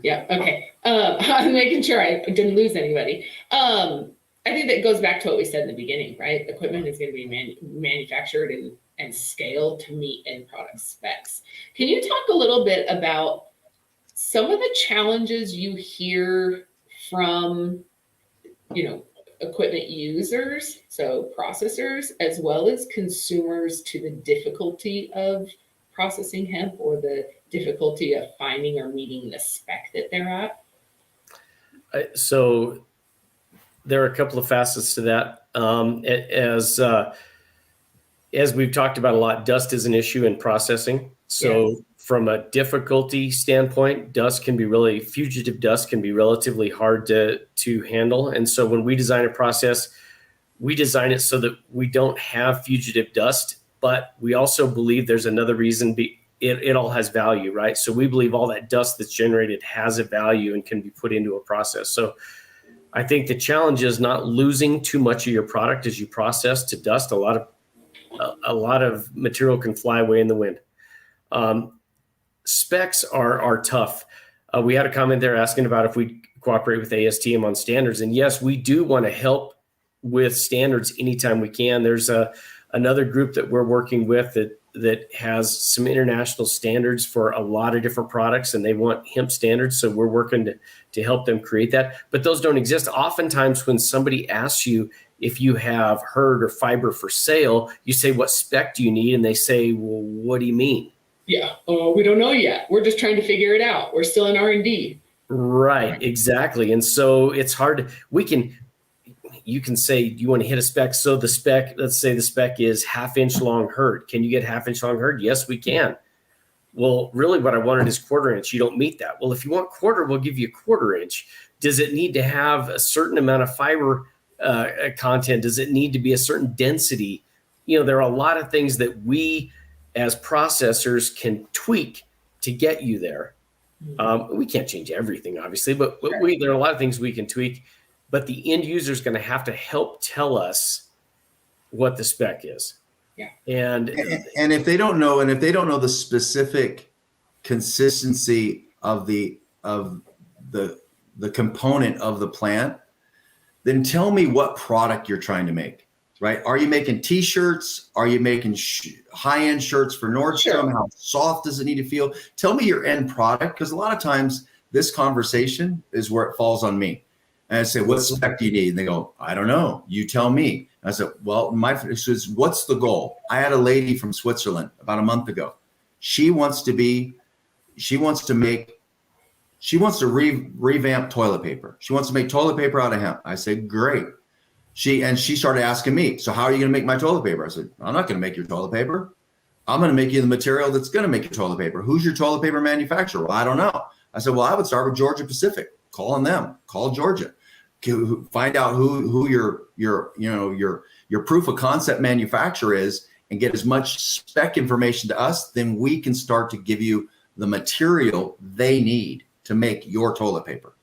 Yeah. Okay. I'm making sure I didn't lose anybody. I think that goes back to what we said in the beginning, right? Equipment is going to be manufactured and scaled to meet end product specs. Can you talk a little bit about some of the challenges you hear from, equipment users, so processors, as well as consumers, to the difficulty of processing hemp or the difficulty of finding or meeting the spec that they're at? So there are a couple of facets to that. As we've talked about a lot, dust is an issue in processing. So from a difficulty standpoint, fugitive dust can be relatively hard to handle. And so when we design a process, we design it so that we don't have fugitive dust, but we also believe there's another reason. It all has value, right? So we believe all that dust that's generated has a value and can be put into a process. So I think the challenge is not losing too much of your product as you process to dust. A lot of material can fly away in the wind. Specs are tough. We had a comment there asking about if we cooperate with ASTM on standards. And yes, we do want to help with standards anytime we can. There's another group that we're working with that has some international standards for a lot of different products, and they want hemp standards. So we're working to help them create that. But those don't exist. Oftentimes when somebody asks you if you have hurd or fiber for sale, you say, what spec do you need? And they say, well, what do you mean? Yeah. Oh, we don't know yet. We're just trying to figure it out. We're still in R&D. Right, exactly. And so it's hard. You can say, you want to hit a spec. So the spec, let's say the spec is 1/2 inch long hurd. Can you get 1/2 inch long hurd? Yes, we can. Well, really what I wanted is 1/4 inch. You don't meet that. Well, if you want 1/4, we'll give you 1/4 inch. Does it need to have a certain amount of fiber content? Does it need to be a certain density? There are a lot of things that we as processors can tweak to get you there. We can't change everything, obviously, but there are a lot of things we can tweak. But the end user is going to have to help tell us what the spec is. Yeah. And if they don't know, the specific consistency of the component of the plant, then tell me what product you're trying to make. Right? Are you making T-shirts? Are you making high-end shirts for Nordstrom? Sure. How soft does it need to feel? Tell me your end product, because a lot of times this conversation is where it falls on me. And I say, what spec do you need? And they go, I don't know. You tell me. And I said, well, what's the goal? I had a lady from Switzerland about a month ago. She wants to revamp toilet paper. She wants to make toilet paper out of hemp. I said, great. She started asking me, so how are you going to make my toilet paper? I said, I'm not going to make your toilet paper. I'm going to make you the material that's going to make your toilet paper. Who's your toilet paper manufacturer? Well, I don't know. I said, well, I would start with Georgia Pacific. Call on them. Call Georgia. find out who your proof of concept manufacturer is, and get as much spec information to us, then we can start to give you the material they need to make your toilet paper.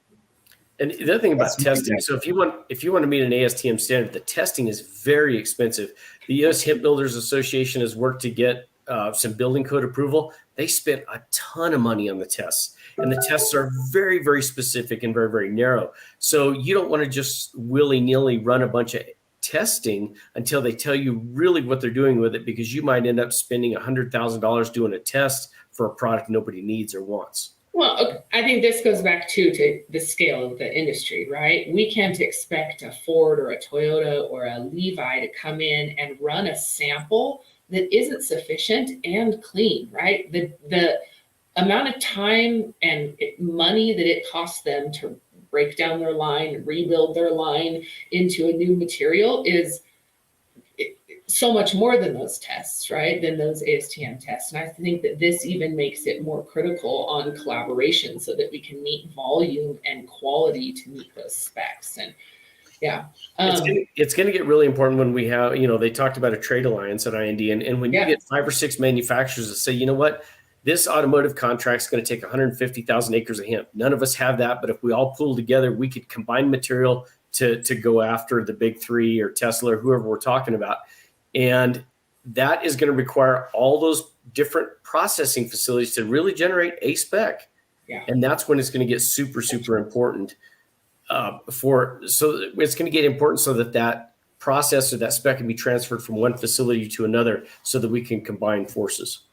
And the other thing about testing, so if you want to meet an ASTM standard, the testing is very expensive. The U.S. Hemp Builders Association has worked to get some building code approval. They spent a ton of money on the tests, and the tests are very, very specific and very, very narrow. So you don't want to just willy-nilly run a bunch of testing until they tell you really what they're doing with it, because you might end up spending $100,000 doing a test for a product nobody needs or wants. Well, I think this goes back to the scale of the industry, right? We can't expect a Ford or a Toyota or a Levi to come in and run a sample that isn't sufficient and clean, right? The amount of time and money that it costs them to break down their line, rebuild their line into a new material is so much more than those tests, right? Than those ASTM tests. And I think that this even makes it more critical on collaboration so that we can meet volume and quality to meet those specs. And yeah. It's going to get really important when we have, they talked about a trade alliance at IND. And when you get 5 or 6 manufacturers that say, you know what, this automotive contract is going to take 150,000 acres of hemp. None of us have that. But if we all pull together, we could combine material to go after the big 3 or Tesla or whoever we're talking about. And that is going to require all those different processing facilities to really generate a spec. Yeah. And that's when it's going to get super, super important so it's going to get important so that process or that spec can be transferred from one facility to another so that we can combine forces.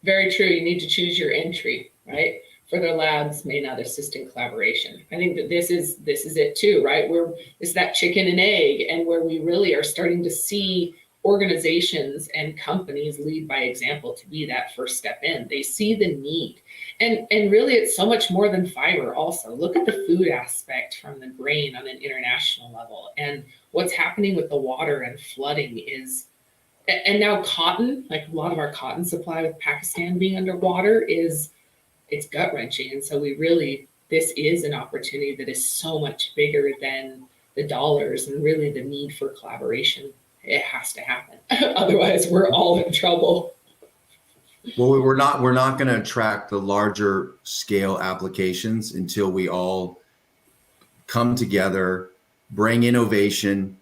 Very true. You need to choose your entry, right? Further labs may not assist in collaboration. I think that this is it too, right? It's that chicken and egg, and where we really are starting to see organizations and companies lead by example to be that first step in. They see the need. And really it's so much more than fiber also. Look at the food aspect from the grain on an international level. And what's happening with the water and flooding is, and now cotton, like a lot of our cotton supply with Pakistan being underwater it's gut wrenching. And so this is an opportunity that is so much bigger than the dollars and really the need for collaboration. It has to happen. Otherwise we're all in trouble. Well, we're not going to attract the larger scale applications until we all come together, bring innovation,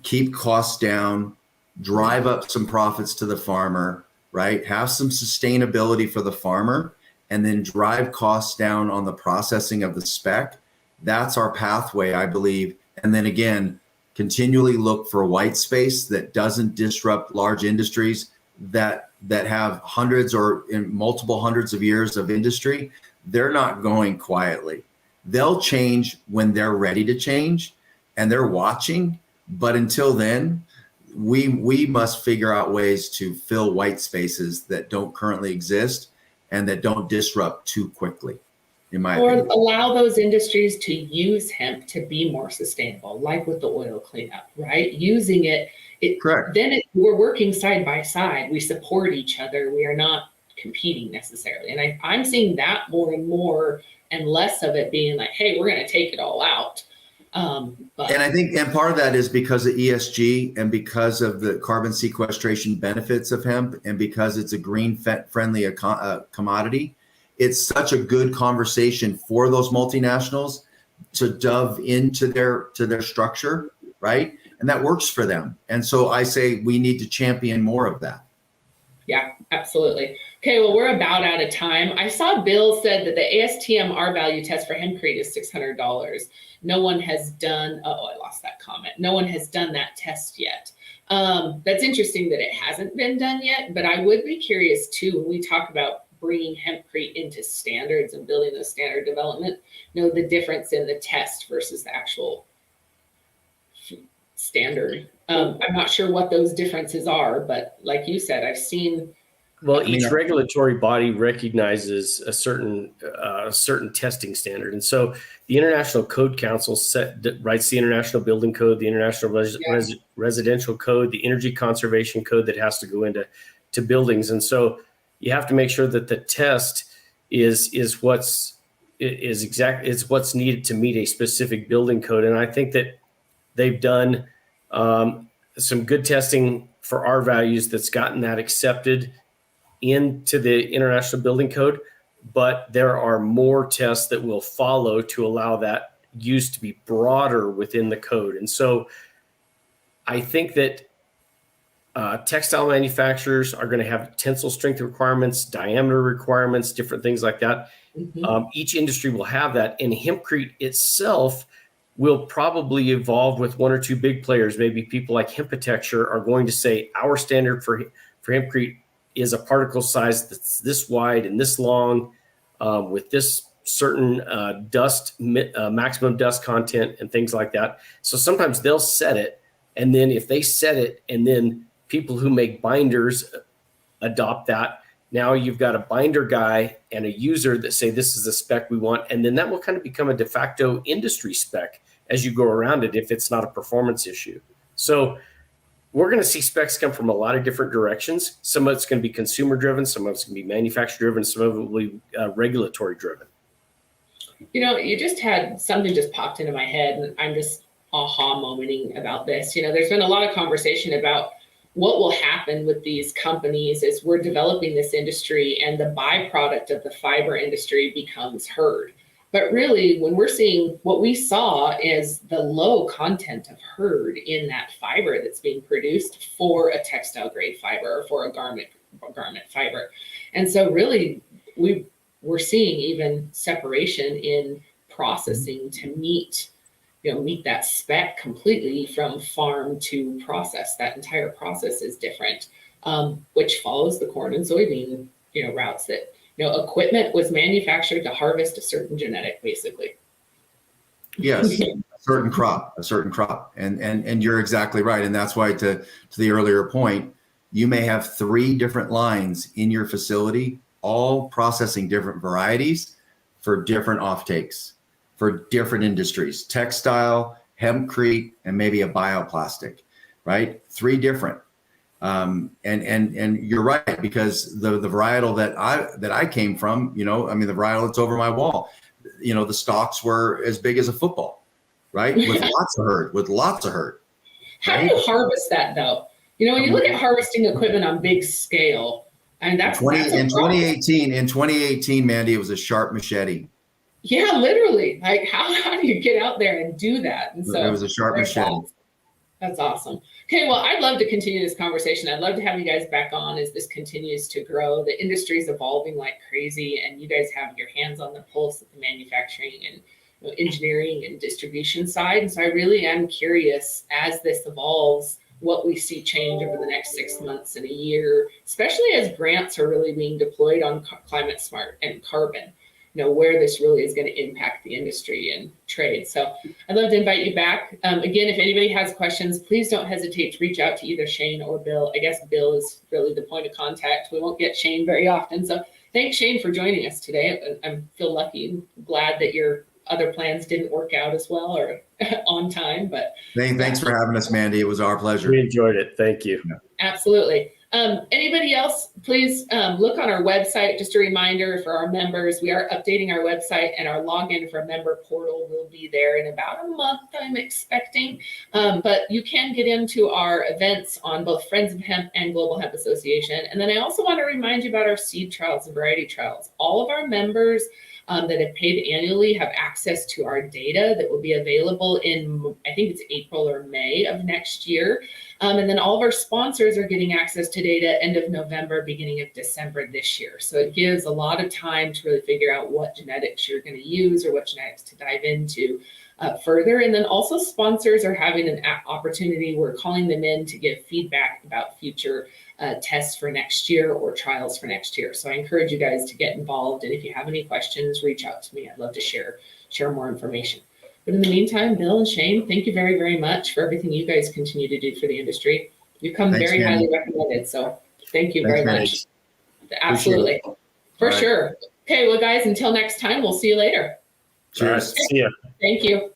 keep costs down, drive up some profits to the farmer, right? Have some sustainability for the farmer, and then drive costs down on the processing of the spec. That's our pathway, I believe. And then again, continually look for white space that doesn't disrupt large industries that have hundreds or in multiple hundreds of years of industry. They're not going quietly. They'll change when they're ready to change, and they're watching. But until then, we must figure out ways to fill white spaces that don't currently exist and that don't disrupt too quickly, in my opinion. Or allow those industries to use hemp to be more sustainable, like with the oil cleanup, right? Using it. Correct. Then we're working side by side. We support each other. We are not competing necessarily. And I'm seeing that more and more, and less of it being like, hey, we're going to take it all out. And I think, and part of that is because of ESG and because of the carbon sequestration benefits of hemp, and because it's a green friendly commodity. It's such a good conversation for those multinationals to dove into their structure, right? And that works for them. And so I say we need to champion more of that. Yeah, absolutely. Okay, well, we're about out of time. I saw Bill said that the ASTM R value test for hempcrete is $600. No one has done, I lost that comment. No one has done that test yet. That's interesting that it hasn't been done yet, but I would be curious too, when we talk about bringing hempcrete into standards and building those standard development, the difference in the test versus the actual standard. I'm not sure what those differences are, but like you said, I've seen. Well, each regulatory body recognizes a certain testing standard, and so the International Code Council writes the International Building Code, the International Residential Code, the Energy Conservation Code that has to go into buildings, and so you have to make sure that the test is what's is what's needed to meet a specific building code. And I think that they've done some good testing for our values that's gotten that accepted into the International Building Code, but there are more tests that will follow to allow that use to be broader within the code. And so I think that textile manufacturers are going to have tensile strength requirements, diameter requirements, different things like that. Each industry will have that, and hempcrete itself will probably evolve with one or two big players. Maybe people like Hempitecture are going to say our standard for hempcrete is a particle size that's this wide and this long, with this certain maximum dust content and things like that. So sometimes they'll set it, and then if they set it, and then people who make binders adopt that, now you've got a binder guy and a user that say this is the spec we want, and then that will kind of become a de facto industry spec as you go around it if it's not a performance issue. So we're going to see specs come from a lot of different directions. Some of it's going to be consumer driven, some of it's going to be manufacturer driven, some of it will be regulatory driven. You know, you just had something just popped into my head, and I'm just aha momenting about this. You know, there's been a lot of conversation about what will happen with these companies as we're developing this industry and the byproduct of the fiber industry becomes hurd. But really, when we're seeing what we saw is the low content of hurd in that fiber that's being produced for a textile grade fiber or for a garment fiber. And so really, we're seeing even separation in processing to meet that spec completely from farm to process. That entire process is different, which follows the corn and soybean, routes that, equipment was manufactured to harvest a certain genetic, basically. Yes, a certain crop. And you're exactly right. And that's why to the earlier point, you may have 3 different lines in your facility, all processing different varieties for different offtakes, for different industries, textile, hempcrete, and maybe a bioplastic, right? 3 different. And you're right, because the varietal that I came from, the varietal that's over my wall, the stalks were as big as a football, right? With lots of hurd. How do you harvest that though? When you look at harvesting equipment on big scale, and that's in 2018, Mandy, it was a sharp machete. Yeah, literally. Like how do you get out there and do that? And so it was a sharp machete. That's awesome. Okay, well, I'd love to continue this conversation. I'd love to have you guys back on as this continues to grow. The industry is evolving like crazy, and you guys have your hands on the pulse of the manufacturing and engineering and distribution side. And so I really am curious, as this evolves, what we see change over the next 6 months and a year, especially as grants are really being deployed on climate smart and carbon. Where this really is going to impact the industry and trade. So I'd love to invite you back. Again, if anybody has questions, please don't hesitate to reach out to either Shane or Bill. I guess Bill is really the point of contact. We won't get Shane very often. So thanks, Shane, for joining us today. I feel lucky and glad that your other plans didn't work out as well or on time. But thanks for having us, Mandy. It was our pleasure. We enjoyed it. Thank you. Absolutely. Anybody else, please look on our website. Just a reminder for our members, we are updating our website, and our login for a member portal will be there in about a month, I'm expecting. But you can get into our events on both Friends of Hemp and Global Hemp Association. And then I also want to remind you about our seed trials and variety trials. All of our members that have paid annually have access to our data that will be available in, I think it's April or May of next year. And then all of our sponsors are getting access to data end of November, beginning of December this year. So it gives a lot of time to really figure out what genetics you're going to use or what genetics to dive into further. And then also sponsors are having an opportunity. We're calling them in to give feedback about future tests for next year or trials for next year. So I encourage you guys to get involved. And if you have any questions, reach out to me. I'd love to share more information. But in the meantime, Bill and Shane, thank you very, very much for everything you guys continue to do for the industry. You come very highly recommended. So thank you very much. Absolutely. For sure. Okay, well, guys, until next time, we'll see you later. Cheers. See ya. Thank you.